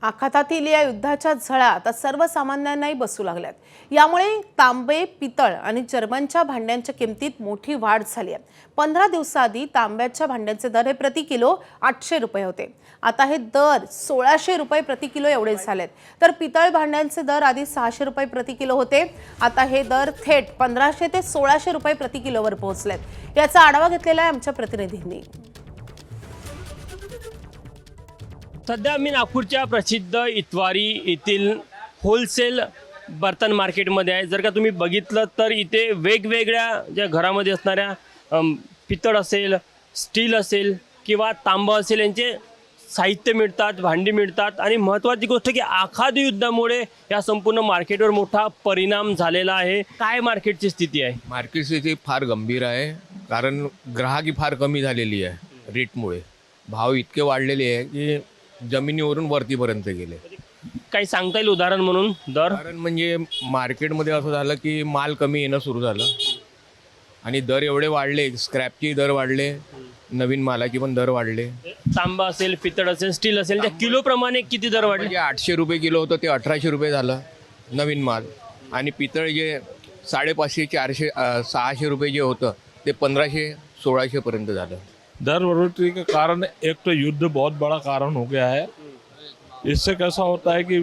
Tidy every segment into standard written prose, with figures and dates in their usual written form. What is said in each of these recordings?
आखातातील या युद्धाच्या झळा आता सर्वसामान्यांनाही बसू लागल्यात। यामुळे तांबे, पितळ आणि जर्मनच्या भांड्यांच्या किमतीत मोठी वाढ झाली आहे। 15 दिवसाआधी तांब्याच्या भांड्यांचे दर हे प्रति किलो 800 रुपये होते। आता हे दर 1600 रुपये प्रति किलो एवढे झालेत। तर पितळ भांड्यांचे दर आधी 600 रुपये प्रति किलो होते, आता हे दर थेट 1500 ते 1600 रुपये प्रति किलोवर पोहोचलेत। याचा आढावा घेतलेला आहे आमच्या प्रतिनिधींनी। सध्या मी नागपूरच्या प्रसिद्ध इतवारी येथील होलसेल बर्तन मार्केटमध्ये आहे। जर का तुम्ही बघितलं तर इथे वेगवेगळ्या ज्या घरामध्ये असणाऱ्या पितळ असेल, स्टील असेल किंवा तांबं असेल यांचे साहित्य मिळतात, भांडी मिळतात। आणि महत्त्वाची गोष्ट की आखाती युद्धामुळे या संपूर्ण मार्केटवर मोठा परिणाम झालेला आहे। काय मार्केटची स्थिती आहे? मार्केट स्थिती फार गंभीर आहे, कारण ग्राहकी फार कमी झालेली आहे। रेटमुळे भाव इतके वाढलेले आहे की जमिनीवरून वरतीपर्यंत गेले। काही सांगता येईल उदाहरण म्हणून? दर कारण म्हणजे मार्केटमध्ये असं झालं की माल कमी येणं सुरू झालं आणि दर एवढे वाढले, स्क्रॅपचे दर वाढले, नवीन मालाचे पण दर वाढले। तांबा असेल, पितळ असेल, स्टील असेल, त्या किलोप्रमाणे किती दर वाढले? म्हणजे 800 रुपये किलो होतं ते 1800 रुपये झालं नवीन माल, आणि पितळ जे 550, 400, 600 रुपये जे होतं ते 1500, 1600 पर्यंत झालं। दर बढ़ोतरी के कारण एक तो युद्ध बहुत बड़ा कारण हो गया है। इससे कैसा होता है कि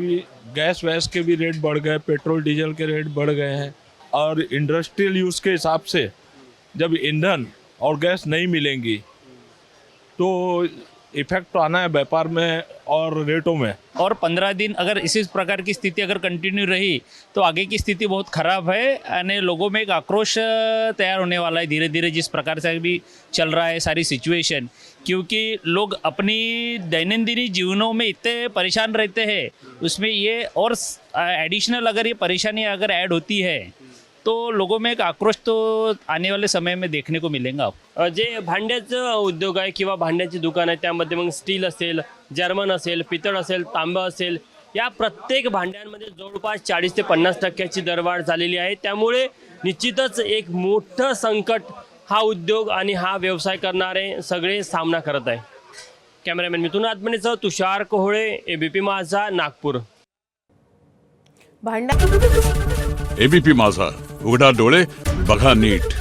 गैस वैस के भी रेट बढ़ गए, पेट्रोल डीजल के रेट बढ़ गए हैं, और इंडस्ट्रियल यूज़ के हिसाब से जब ईंधन और गैस नहीं मिलेंगी तो इफेक्ट तो आना है व्यापार में और रेटों में। और 15 दिन अगर इसी प्रकार की स्थिति अगर कंटिन्यू रही तो आगे की स्थिति बहुत ख़राब है, यानी लोगों में एक आक्रोश तैयार होने वाला है धीरे धीरे, जिस प्रकार से अभी चल रहा है सारी सिचुएशन। क्योंकि लोग अपनी दैनंदिन जीवनों में इतने परेशान रहते हैं, उसमें ये और एडिशनल अगर ये परेशानी अगर ऐड होती है तो लोगों में एक आक्रोश तो आने वाले समय में देखने को मिलेगा। जे भांड्याचं उद्योग आहे किंवा भांड्याची दुकान आहे त्यामध्ये मग स्टील असेल, जर्मन असेल, पितळ असेल, तांबं असेल, या प्रत्येक भांड्यांमध्ये जवळपास 40 ते 50% दरवाढ झालेली आहे। त्यामुळे निश्चितच एक मोठं संकट हा उद्योग आणि हा व्यवसाय करणारे सगळे सामना करत आहे। कॅमेरामॅन मिथुन आत्मनेसह तुषार कोहळे, एबीपी माझा, नागपूर। एबीपी माझा, उघडा डोळे बघा नीट।